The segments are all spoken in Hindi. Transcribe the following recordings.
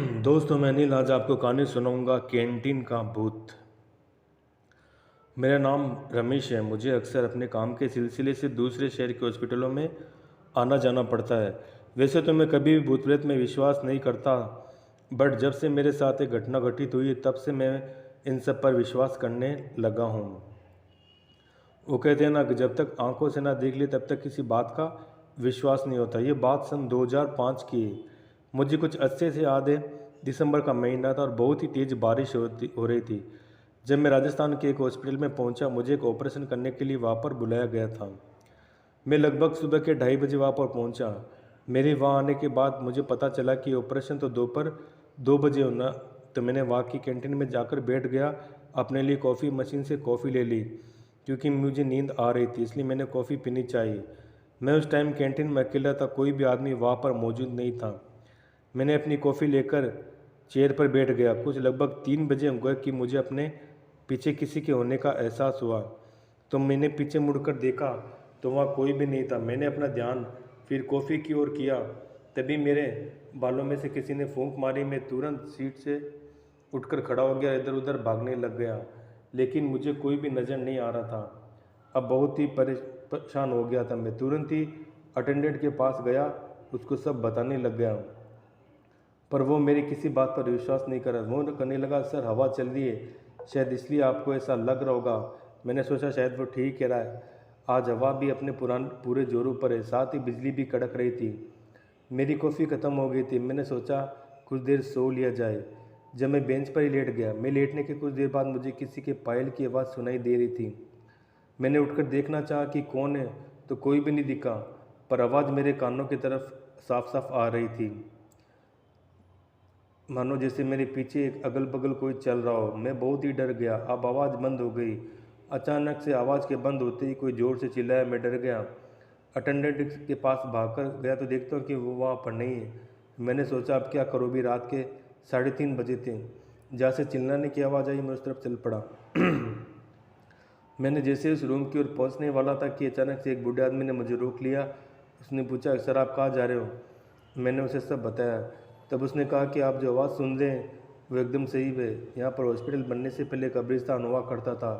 दोस्तों, मैं अनिल आज आपको कहानी सुनाऊंगा कैंटीन का भूत। मेरा नाम रमेश है। मुझे अक्सर अपने काम के सिलसिले से दूसरे शहर के हॉस्पिटलों में आना जाना पड़ता है। वैसे तो मैं कभी भी भूत प्रेत में विश्वास नहीं करता, बट जब से मेरे साथ एक घटना घटित हुई तब से मैं इन सब पर विश्वास करने लगा हूँ। वो कहते हैं ना कि जब तक आंखों से ना देख ले तब तक किसी बात का विश्वास नहीं होता। ये बात सन 2005 की है। मुझे कुछ अच्छे से याद है। दिसंबर का महीना था और बहुत ही तेज़ बारिश हो रही थी। जब मैं राजस्थान के एक हॉस्पिटल में पहुंचा, मुझे एक ऑपरेशन करने के लिए वहां पर बुलाया गया था। मैं लगभग सुबह के 2:30 बजे वहां पर पहुंचा। मेरे वहां आने के बाद मुझे पता चला कि ऑपरेशन तो दोपहर 2 बजे होना। तो मैंने वहाँ की कैंटीन में जाकर बैठ गया। अपने लिए कॉफ़ी मशीन से कॉफ़ी ले ली, क्योंकि मुझे नींद आ रही थी, इसलिए मैंने कॉफ़ी पीनी चाहिए। मैं उस टाइम कैंटीन में अकेला था, कोई भी आदमी वहाँ पर मौजूद नहीं था। मैंने अपनी कॉफ़ी लेकर चेयर पर बैठ गया। कुछ लगभग 3 बजे हुआ कि मुझे अपने पीछे किसी के होने का एहसास हुआ। तो मैंने पीछे मुड़कर देखा तो वहाँ कोई भी नहीं था। मैंने अपना ध्यान फिर कॉफ़ी की ओर किया। तभी मेरे बालों में से किसी ने फूंक मारी। मैं तुरंत सीट से उठकर खड़ा हो गया, इधर उधर भागने लग गया, लेकिन मुझे कोई भी नज़र नहीं आ रहा था। अब बहुत ही परेशान हो गया था। मैं तुरंत ही अटेंडेंट के पास गया, उसको सब बताने लग गया, पर वो मेरी किसी बात पर विश्वास नहीं कर रहा। वो करने लगा, सर हवा चल रही है, शायद इसलिए आपको ऐसा लग रहा होगा। मैंने सोचा शायद वो ठीक कह रहा है। आज हवा भी अपने पूरे जोरों पर है, साथ ही बिजली भी कड़क रही थी। मेरी कॉफ़ी ख़त्म हो गई थी। मैंने सोचा कुछ देर सो लिया जाए। जब मैं बेंच पर ही लेट गया, मैं लेटने के कुछ देर बाद मुझे किसी के पायल की आवाज़ सुनाई दे रही थी। मैंने उठकर देखना चाहा कि कौन है, तो कोई भी नहीं दिखा, पर आवाज़ मेरे कानों की तरफ साफ साफ आ रही थी, मानो जैसे मेरे पीछे एक अगल बगल कोई चल रहा हो। मैं बहुत ही डर गया। अब आवाज़ बंद हो गई। अचानक से आवाज़ के बंद होते ही कोई ज़ोर से चिल्लाया। मैं डर गया। अटेंडेंट के पास भागकर गया तो देखता हूँ कि वो वहाँ पर नहीं है। मैंने सोचा अब क्या करूँ, भी रात के 3:30 बजे थे। जहाँ से चिल्लाने की आवाज़ आई, मैं उस तरफ चल पड़ा। मैंने जैसे उस रूम की ओर पहुंचने वाला था कि अचानक से एक बूढ़े आदमी ने मुझे रोक लिया। उसने पूछा, सर आप कहाँ जा रहे हो? मैंने उसे सब बताया। तब उसने कहा कि आप जो आवाज़ सुन रहे हैं वो एकदम सही है। यहाँ पर हॉस्पिटल बनने से पहले कब्रिस्तान हुआ करता था।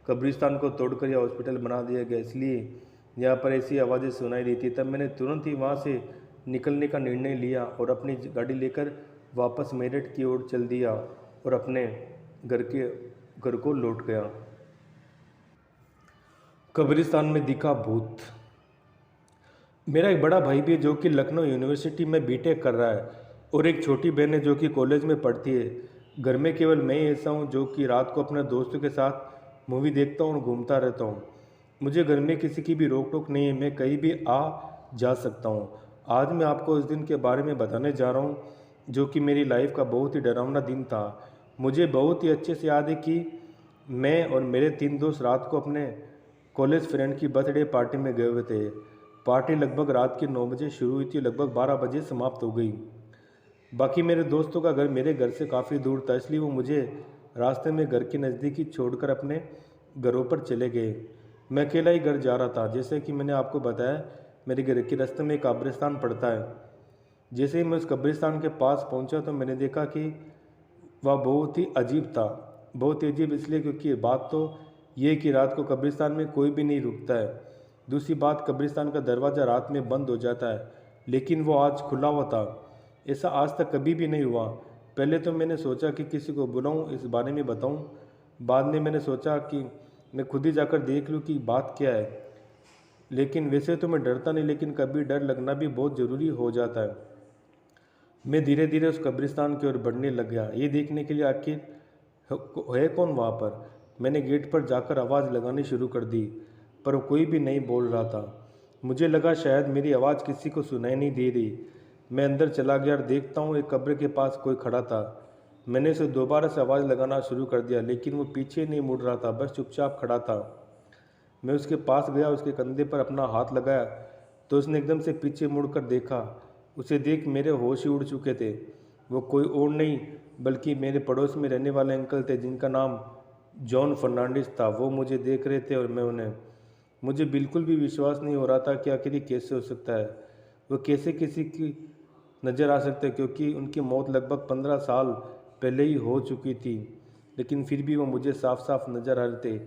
कब्रिस्तान को तोड़कर यह हॉस्पिटल बना दिया गया, इसलिए यहाँ पर ऐसी आवाज़ें सुनाई देती। तब मैंने तुरंत ही वहाँ से निकलने का निर्णय लिया और अपनी गाड़ी लेकर वापस मेरठ की ओर चल दिया और अपने घर को लौट गया। कब्रिस्तान में दिखा भूत। मेरा एक बड़ा भाई भी है जो कि लखनऊ यूनिवर्सिटी में बीटेक कर रहा है, और एक छोटी बहन है जो कि कॉलेज में पढ़ती है। घर में केवल मैं ही ऐसा हूँ जो कि रात को अपने दोस्तों के साथ मूवी देखता हूँ और घूमता रहता हूँ। मुझे घर में किसी की भी रोक टोक नहीं है, मैं कहीं भी आ जा सकता हूँ। आज मैं आपको उस दिन के बारे में बताने जा रहा हूँ जो कि मेरी लाइफ का बहुत ही डरावना दिन था। मुझे बहुत ही अच्छे से याद है कि मैं और मेरे 3 दोस्त रात को अपने कॉलेज फ्रेंड की बर्थडे पार्टी में गए हुए थे। पार्टी लगभग रात के 9 बजे शुरू हुई थी, लगभग 12 बजे समाप्त हो गई। बाकी मेरे दोस्तों का घर मेरे घर से काफ़ी दूर था, इसलिए वो मुझे रास्ते में घर के नज़दीक ही छोड़कर अपने घरों पर चले गए। मैं अकेला ही घर जा रहा था। जैसे कि मैंने आपको बताया, मेरे घर के रास्ते में एक कब्रिस्तान पड़ता है। जैसे ही मैं उस कब्रिस्तान के पास पहुंचा तो मैंने देखा कि वह बहुत ही अजीब था। बहुत ही अजीब इसलिए क्योंकि बात तो ये कि रात को कब्रिस्तान में कोई भी नहीं रुकता है। दूसरी बात, कब्रिस्तान का दरवाज़ा रात में बंद हो जाता है, लेकिन वो आज खुला हुआ था। ऐसा आज तक कभी भी नहीं हुआ। पहले तो मैंने सोचा कि किसी को बुलाऊं, इस बारे में बताऊं। बाद में मैंने सोचा कि मैं खुद ही जाकर देख लूं कि बात क्या है। लेकिन वैसे तो मैं डरता नहीं, लेकिन कभी डर लगना भी बहुत ज़रूरी हो जाता है। मैं धीरे धीरे उस कब्रिस्तान की ओर बढ़ने लग गया, ये देखने के लिए आखिर है कौन वहाँ पर। मैंने गेट पर जाकर आवाज़ लगानी शुरू कर दी, पर कोई भी नहीं बोल रहा था। मुझे लगा शायद मेरी आवाज़ किसी को सुनाई नहीं दे रही। मैं अंदर चला गया और देखता हूँ एक कब्र के पास कोई खड़ा था। मैंने उसे दोबारा से आवाज़ लगाना शुरू कर दिया, लेकिन वो पीछे नहीं मुड़ रहा था, बस चुपचाप खड़ा था। मैं उसके पास गया, उसके कंधे पर अपना हाथ लगाया तो उसने एकदम से पीछे मुड़कर देखा। उसे देख मेरे होश ही उड़ चुके थे। वो कोई और नहीं बल्कि मेरे पड़ोस में रहने वाले अंकल थे, जिनका नाम जॉन फर्नांडिस था। वो मुझे देख रहे थे और मैं उन्हें। मुझे बिल्कुल भी विश्वास नहीं हो रहा था कि आखिर ये कैसे हो सकता है। वो कैसे किसी की नज़र आ सकते क्योंकि उनकी मौत लगभग 15 साल पहले ही हो चुकी थी, लेकिन फिर भी वो मुझे साफ साफ नज़र आ रहे थे।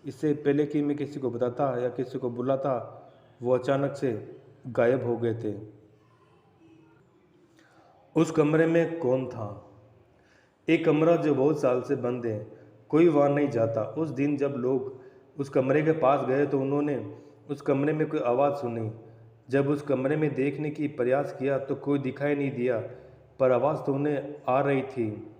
इससे पहले कि मैं किसी को बताता या किसी को बुलाता, वो अचानक से गायब हो गए थे। उस कमरे में कौन था? एक कमरा जो बहुत साल से बंद है, कोई वहाँ नहीं जाता। उस दिन जब लोग उस कमरे के पास गए तो उन्होंने उस कमरे में कोई आवाज़ सुनी। जब उस कमरे में देखने की प्रयास किया तो कोई दिखाई नहीं दिया, पर आवाज़ तो उन्हें आ रही थी।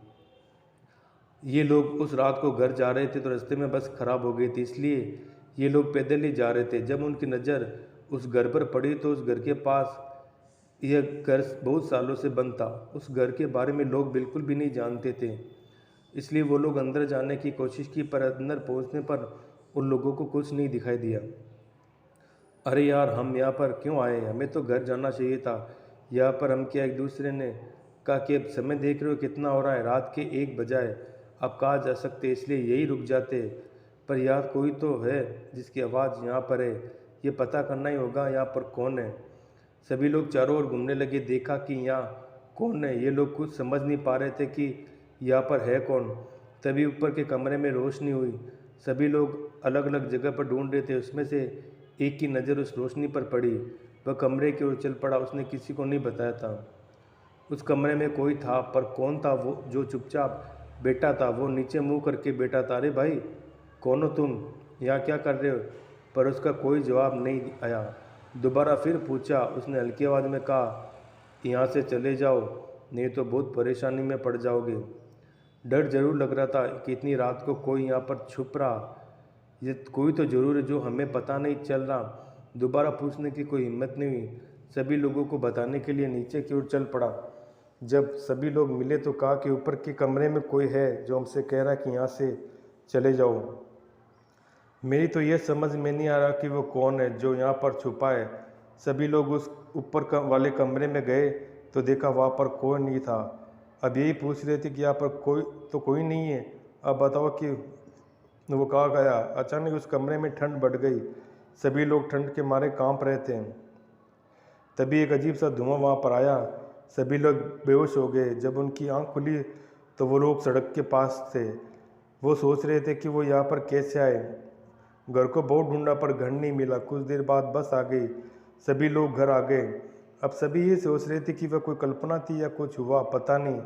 ये लोग उस रात को घर जा रहे थे तो रास्ते में बस खराब हो गई थी, इसलिए ये लोग पैदल ही जा रहे थे। जब उनकी नज़र उस घर पर पड़ी तो उस घर के पास यह घर बहुत सालों से बंद था। उस घर के बारे में लोग बिल्कुल भी नहीं जानते थे, इसलिए वो लोग अंदर जाने की कोशिश की, पर अंदर पहुंचने पर उन लोगों को कुछ नहीं दिखाई दिया। अरे यार, हम यहाँ पर क्यों आए? हमें तो घर जाना चाहिए था। यहाँ पर हम क्या? एक दूसरे ने कहा कि अब समय देख रहे हो कितना हो रहा है, रात के 1 बजाए, अब कहाँ जा सकते, इसलिए यही रुक जाते। पर यार कोई तो है जिसकी आवाज़ यहाँ पर है, ये पता करना ही होगा यहाँ पर कौन है। सभी लोग चारों ओर घूमने लगे, देखा कि यहाँ कौन है। ये लोग कुछ समझ नहीं पा रहे थे कि यहाँ पर है कौन। तभी ऊपर के कमरे में रोशनी हुई। सभी लोग अलग अलग जगह पर ढूंढ रहे थे। उसमें से एक की नज़र उस रोशनी पर पड़ी। वह कमरे की ओर चल पड़ा। उसने किसी को नहीं बताया था। उस कमरे में कोई था, पर कौन था वो जो चुपचाप बैठा था? वो नीचे मुंह करके बैठा था। अरे भाई, कौन हो तुम? यहाँ क्या कर रहे हो? पर उसका कोई जवाब नहीं आया। दोबारा फिर पूछा। उसने हल्की आवाज़ में कहा, यहाँ से चले जाओ, नहीं तो बहुत परेशानी में पड़ जाओगे। डर जरूर लग रहा था कि इतनी रात को कोई यहाँ पर छुप रहा, ये कोई तो ज़रूर है जो हमें पता नहीं चल रहा। दोबारा पूछने की कोई हिम्मत नहीं हुई। सभी लोगों को बताने के लिए नीचे की ओर चल पड़ा। जब सभी लोग मिले तो कहा कि ऊपर के कमरे में कोई है जो हमसे कह रहा है कि यहाँ से चले जाओ। मेरी तो ये समझ में नहीं आ रहा कि वो कौन है जो यहाँ पर छुपा है। सभी लोग उस ऊपर वाले कमरे में गए तो देखा वहाँ पर कोई नहीं था। अब यही पूछ रहे थे कि यहाँ पर कोई नहीं है, अब बताओ कि वो कहाँ गया। अचानक उस कमरे में ठंड बढ़ गई। सभी लोग ठंड के मारे कांप रहे थे। तभी एक अजीब सा धुआं वहाँ पर आया। सभी लोग बेहोश हो गए। जब उनकी आंख खुली तो वो लोग सड़क के पास थे। वो सोच रहे थे कि वो यहाँ पर कैसे आए। घर को बहुत ढूंढा पर घर नहीं मिला। कुछ देर बाद बस आ गई। सभी लोग घर आ गए। अब सभी ये सोच रहे थे कि वह कोई कल्पना थी या कुछ हुआ, पता नहीं।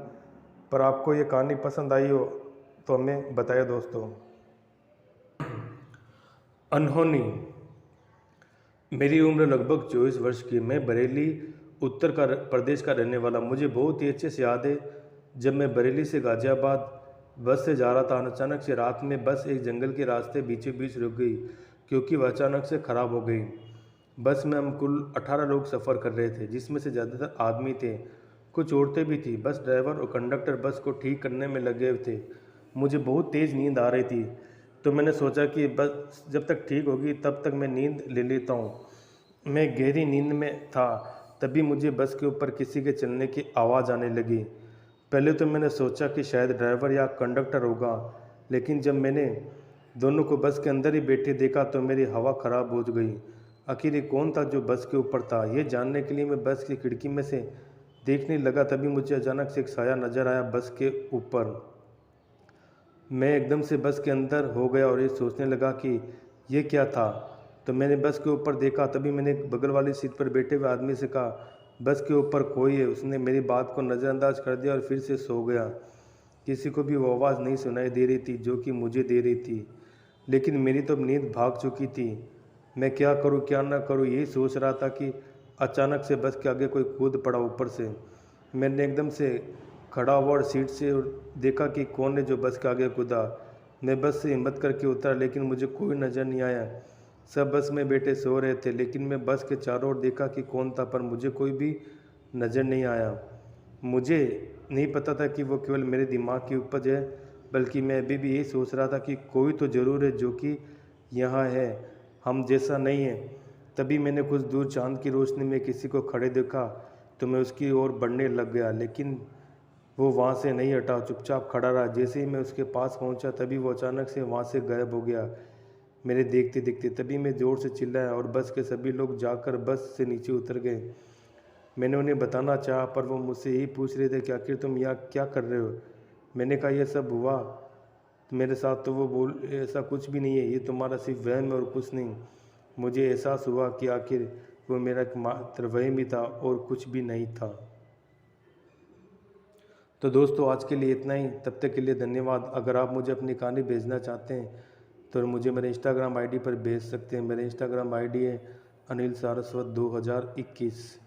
पर आपको ये कहानी पसंद आई हो तो हमें बताइए दोस्तों। अनहोनी। मेरी उम्र लगभग 24 वर्ष की। मैं बरेली उत्तर का प्रदेश का रहने वाला। मुझे बहुत ही अच्छे से याद है जब मैं बरेली से गाज़ियाबाद बस से जा रहा था। अचानक से रात में बस एक जंगल के रास्ते बीचों बीच रुक गई क्योंकि वह अचानक से ख़राब हो गई। बस में हम कुल 18 लोग सफ़र कर रहे थे, जिसमें से ज़्यादातर आदमी थे, कुछ औरतें भी थी। बस ड्राइवर और कंडक्टर बस को ठीक करने में लगे थे। मुझे बहुत तेज़ नींद आ रही थी, तो मैंने सोचा कि बस जब तक ठीक होगी तब तक मैं नींद ले लेता हूँ। मैं गहरी नींद में था, तभी मुझे बस के ऊपर किसी के चलने की आवाज़ आने लगी। पहले तो मैंने सोचा कि शायद ड्राइवर या कंडक्टर होगा, लेकिन जब मैंने दोनों को बस के अंदर ही बैठे देखा तो मेरी हवा ख़राब हो गई। आखिर ये कौन था जो बस के ऊपर था? ये जानने के लिए मैं बस की खिड़की में से देखने लगा। तभी मुझे अचानक से एक साया नज़र आया बस के ऊपर। मैं एकदम से बस के अंदर हो गया और ये सोचने लगा कि ये क्या था। तो मैंने बस के ऊपर देखा। तभी मैंने बगल वाली सीट पर बैठे हुए आदमी से कहा, बस के ऊपर कोई है। उसने मेरी बात को नज़रअंदाज कर दिया और फिर से सो गया। किसी को भी वो आवाज़ नहीं सुनाई दे रही थी जो कि मुझे दे रही थी, लेकिन मेरी तो नींद भाग चुकी थी। मैं क्या करूं क्या ना करूं यही सोच रहा था कि अचानक से बस के आगे कोई कूद पड़ा ऊपर से। मैंने एकदम से खड़ा हुआ और सीट से देखा कि कौन है जो बस के आगे कूदा। मैं बस से हिम्मत करके उतरा, लेकिन मुझे कोई नज़र नहीं आया। सब बस में बैठे सो रहे थे, लेकिन मैं बस के चारों ओर देखा कि कौन था, पर मुझे कोई भी नज़र नहीं आया। मुझे नहीं पता था कि वो केवल मेरे दिमाग की उपज है, बल्कि मैं अभी भी यही सोच रहा था कि कोई तो ज़रूर है जो कि यहाँ है, हम जैसा नहीं है। तभी मैंने कुछ दूर चांद की रोशनी में किसी को खड़े देखा तो मैं उसकी ओर बढ़ने लग गया, लेकिन वो वहाँ से नहीं हटा, चुपचाप खड़ा रहा। जैसे ही मैं उसके पास पहुँचा तभी वो अचानक से वहाँ से गायब हो गया मेरे देखते देखते। तभी मैं ज़ोर से चिल्लाया और बस के सभी लोग जाकर बस से नीचे उतर गए। मैंने उन्हें बताना चाहा पर वो मुझसे यही पूछ रहे थे कि आखिर तुम यहाँ क्या कर रहे हो। मैंने कहा यह सब हुआ मेरे साथ, तो वो बोल ऐसा कुछ भी नहीं है, ये तुम्हारा सिर्फ वहम है और कुछ नहीं। मुझे एहसास हुआ कि आखिर वो मेरा एक मात्र वहम ही था और कुछ भी नहीं था। तो दोस्तों आज के लिए इतना ही, तब तक के लिए धन्यवाद। अगर आप मुझे अपनी कहानी भेजना चाहते हैं तो मुझे मेरे इंस्टाग्राम आईडी पर भेज सकते हैं। मेरे इंस्टाग्राम आईडी है अनिल सारस्वत 2021।